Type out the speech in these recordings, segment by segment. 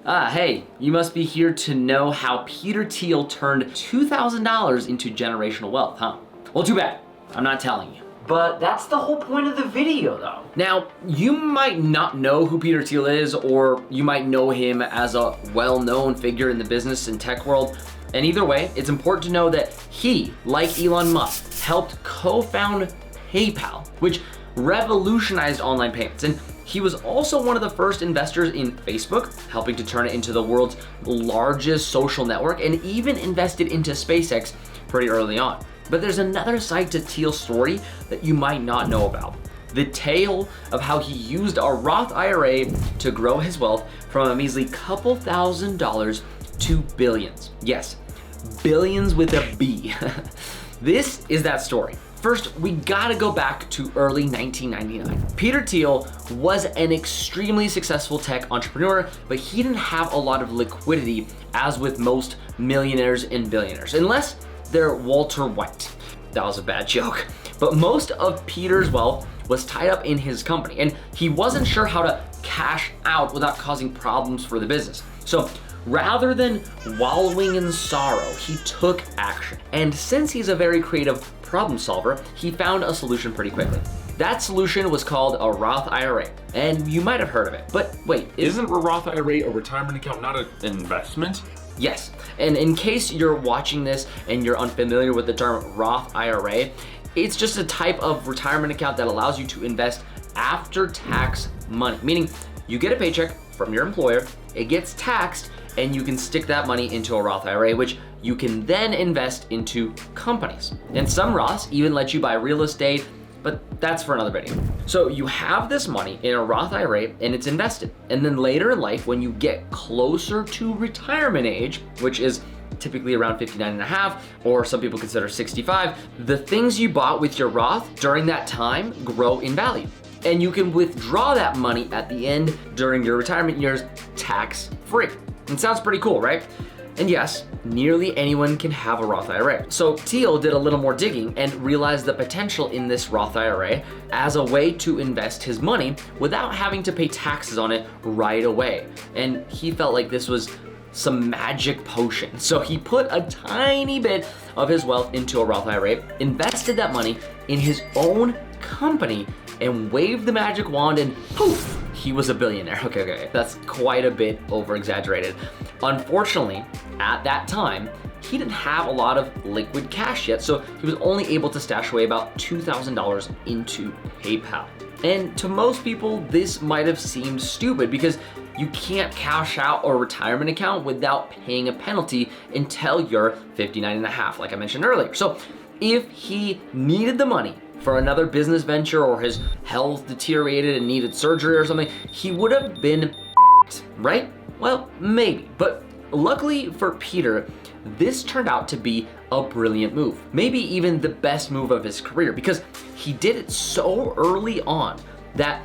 Hey, you must be here to know how Peter Thiel turned $2,000 into generational wealth, huh? Well, too bad. I'm not telling you. But that's the whole point of the video, though. Now, you might not know who Peter Thiel is, or you might know him as a well-known figure in the business and tech world. And either way, it's important to know that he, like Elon Musk, helped co-found PayPal, which revolutionized online payments. And he was also one of the first investors in Facebook, helping to turn it into the world's largest social network, and even invested into SpaceX pretty early on. But there's another side to Thiel's story that you might not know about. The tale of how he used a Roth IRA to grow his wealth from a measly couple $1,000s to billions. Yes, billions with a B. This is that story. First, we gotta go back to early 1999. Peter Thiel was an extremely successful tech entrepreneur, but he didn't have a lot of liquidity, as with most millionaires and billionaires, unless they're Walter White. That was a bad joke. But most of Peter's wealth was tied up in his company, and he wasn't sure how to cash out without causing problems for the business. So rather than wallowing in sorrow, he took action. And since he's a very creative problem solver, he found a solution pretty quickly. That solution was called a Roth IRA, and you might have heard of it. But wait, isn't a Roth IRA a retirement account, not an investment? Yes, and in case you're watching this and you're unfamiliar with the term Roth IRA, it's just a type of retirement account that allows you to invest after-tax money, meaning you get a paycheck from your employer, it gets taxed, and you can stick that money into a Roth IRA, which you can then invest into companies. And some Roths even let you buy real estate, but that's for another video. So you have this money in a Roth IRA and it's invested. And then later in life, when you get closer to retirement age, which is typically around 59 and a half, or some people consider 65, the things you bought with your Roth during that time grow in value. And you can withdraw that money at the end during your retirement years tax-free. It sounds pretty cool, right? And yes, nearly anyone can have a Roth IRA. So Thiel did a little more digging and realized the potential in this Roth IRA as a way to invest his money without having to pay taxes on it right away. And he felt like this was some magic potion. So he put a tiny bit of his wealth into a Roth IRA, invested that money in his own company, and waved the magic wand, and poof, he was a billionaire. Okay, that's quite a bit over exaggerated. Unfortunately, at that time, he didn't have a lot of liquid cash yet, so he was only able to stash away about $2,000 into PayPal. And to most people, this might have seemed stupid because you can't cash out a retirement account without paying a penalty until you're 59 and a half, like I mentioned earlier. So if he needed the money for another business venture, or his health deteriorated and needed surgery or something, he would have been right? Well, maybe, but luckily for Peter, this turned out to be a brilliant move. Maybe even the best move of his career, because he did it so early on that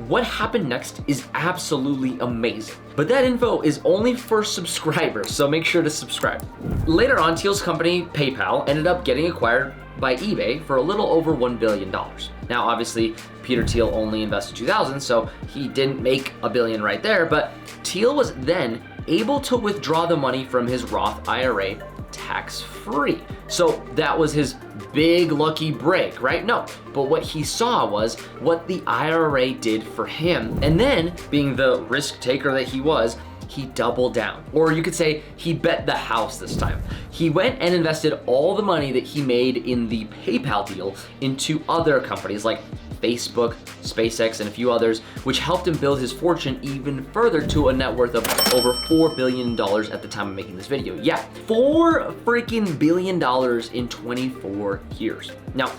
what happened next is absolutely amazing. But that info is only for subscribers, so make sure to subscribe. Later on, Thiel's company, PayPal, ended up getting acquired by eBay for a little over $1 billion. Now, obviously, Peter Thiel only invested 2,000, so he didn't make $1 billion right there, but Thiel was then able to withdraw the money from his Roth IRA tax-free. So that was his big lucky break, right? No, but what he saw was what the IRA did for him. And then, being the risk taker that he was, he doubled down. Or you could say he bet the house this time. He went and invested all the money that he made in the PayPal deal into other companies like Facebook, SpaceX, and a few others, which helped him build his fortune even further to a net worth of over $4 billion at the time of making this video. Yeah, $4 freaking billion in 24 years. Now,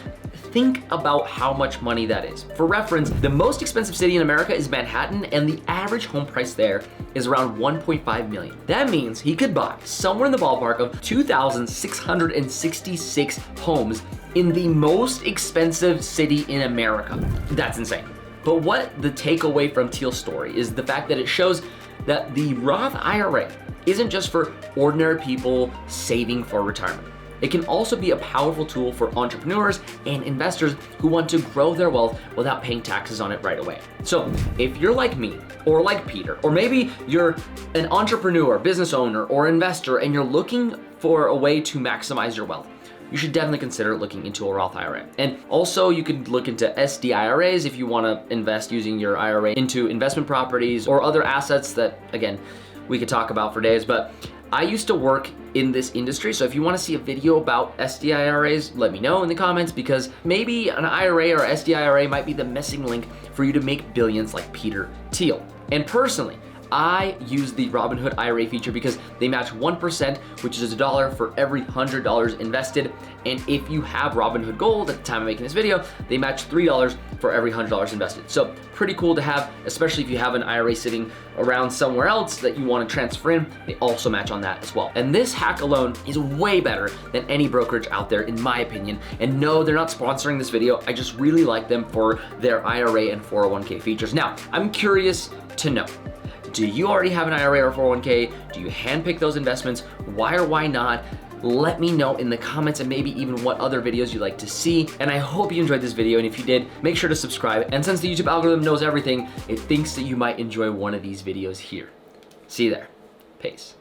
think about how much money that is. For reference, the most expensive city in America is Manhattan, and the average home price there is around $1.5 million. That means he could buy somewhere in the ballpark of 2,666 homes in the most expensive city in America. That's insane. But what the takeaway from Thiel's story is the fact that it shows that the Roth IRA isn't just for ordinary people saving for retirement. It can also be a powerful tool for entrepreneurs and investors who want to grow their wealth without paying taxes on it right away. So if you're like me, or like Peter, or maybe you're an entrepreneur, business owner, or investor, and you're looking for a way to maximize your wealth, you should definitely consider looking into a Roth IRA. And also you could look into SDIRAs if you wanna invest using your IRA into investment properties or other assets that, again, we could talk about for days. But I used to work in this industry, so if you wanna see a video about SDIRAs, let me know in the comments, because maybe an IRA or SDIRA might be the missing link for you to make billions like Peter Thiel. And personally, I use the Robinhood IRA feature because they match 1%, which is $1 for every $100 invested. And if you have Robinhood Gold at the time of making this video, they match $3 for every $100 invested. So pretty cool to have, especially if you have an IRA sitting around somewhere else that you want to transfer in, they also match on that as well. And this hack alone is way better than any brokerage out there, in my opinion. And no, they're not sponsoring this video. I just really like them for their IRA and 401k features. Now, I'm curious to know, do you already have an IRA or 401k? Do you handpick those investments? Why or why not? Let me know in the comments, and maybe even what other videos you'd like to see. And I hope you enjoyed this video, and if you did, make sure to subscribe. And since the YouTube algorithm knows everything, it thinks that you might enjoy one of these videos here. See you there. Peace.